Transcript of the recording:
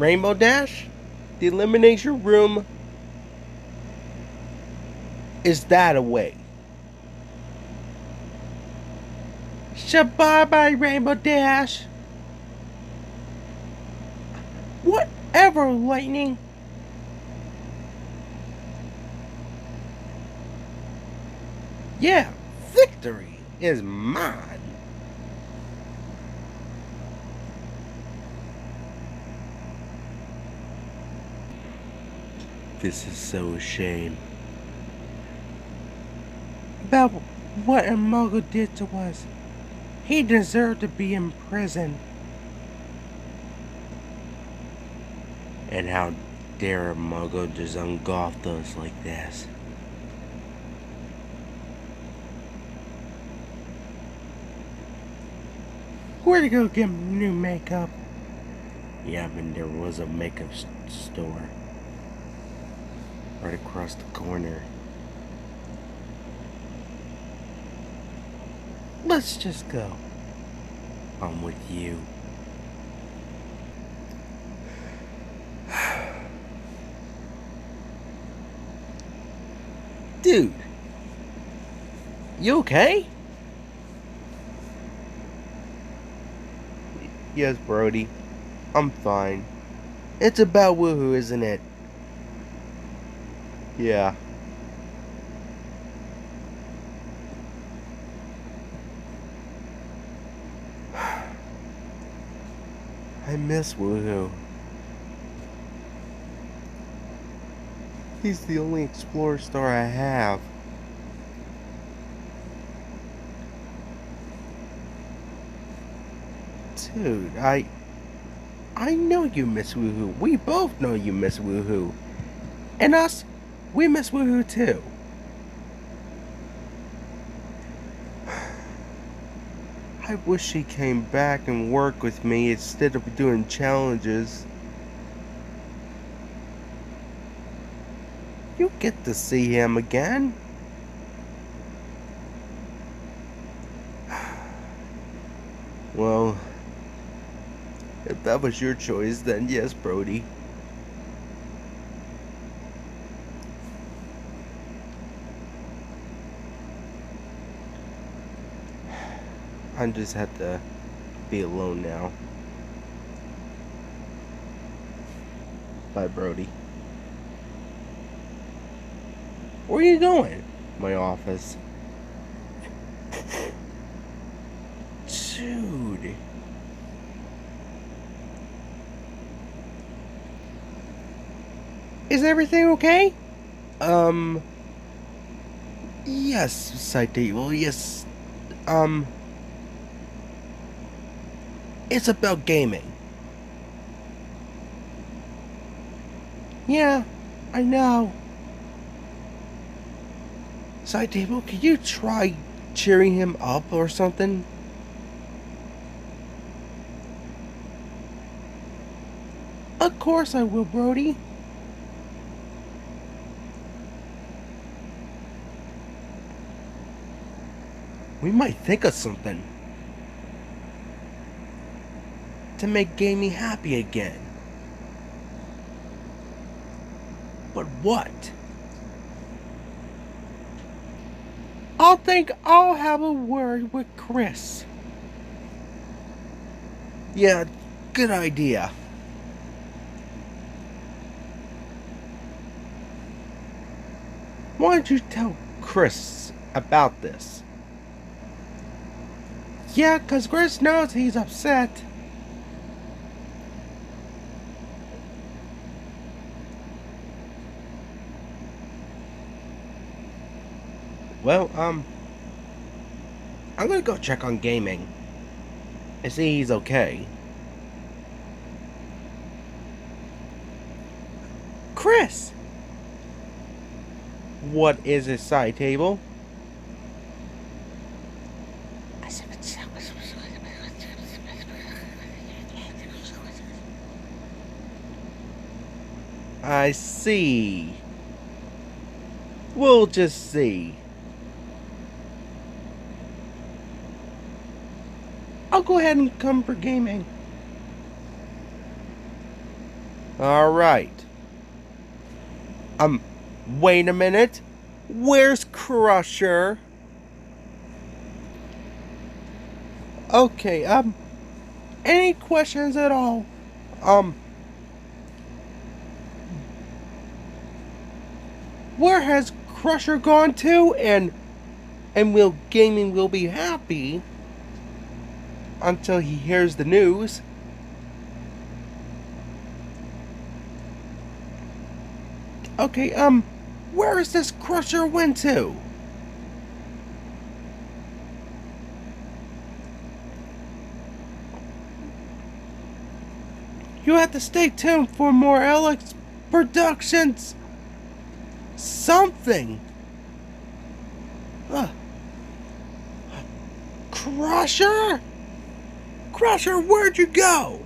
Rainbow Dash, the elimination room is that away. Bye, Rainbow Dash. Whatever, Lightning. Yeah, victory is mine. This is so a shame. About what a muggle did to us. He deserved to be in prison. And how dare a muggle just engulf us like this? Where to go get new makeup? Yeah, but there was a makeup store right across the corner. Let's just go. I'm with you. Dude, you okay? Yes, Brody. I'm fine. It's about woohoo, isn't it? Yeah. I miss woohoo. He's the only Explorer star I have. Dude, I know you miss woohoo. We both know you miss woohoo. And us, we miss woohoo too. I wish he came back and worked with me instead of doing challenges. You get to see him again. Well, if that was your choice, then yes, Brody. I just have to be alone now. Bye, Brody. Where are you going? My office. Dude. Is everything okay? Yes, side table, yes. It's about gaming. Yeah, I know. Side table, can you try cheering him up or something? Of course I will, Brody. We might think of something to make gaming happy again. But what? I'll have a word with Chris. Yeah, good idea. Why don't you tell Chris about this? Yeah, 'cause Chris knows he's upset. Well, I'm gonna go check on gaming and see he's okay. Chris! What is his side table? I see. We'll just see. I'll go ahead and come for gaming. Alright. Wait a minute. Where's Crusher? Okay, any questions at all? Where has Crusher gone to? And will gaming will be happy until he hears the news. Okay, where is this Crusher went to? You have to stay tuned for more Alex Productions. Something. Crusher? Crusher, where'd you go?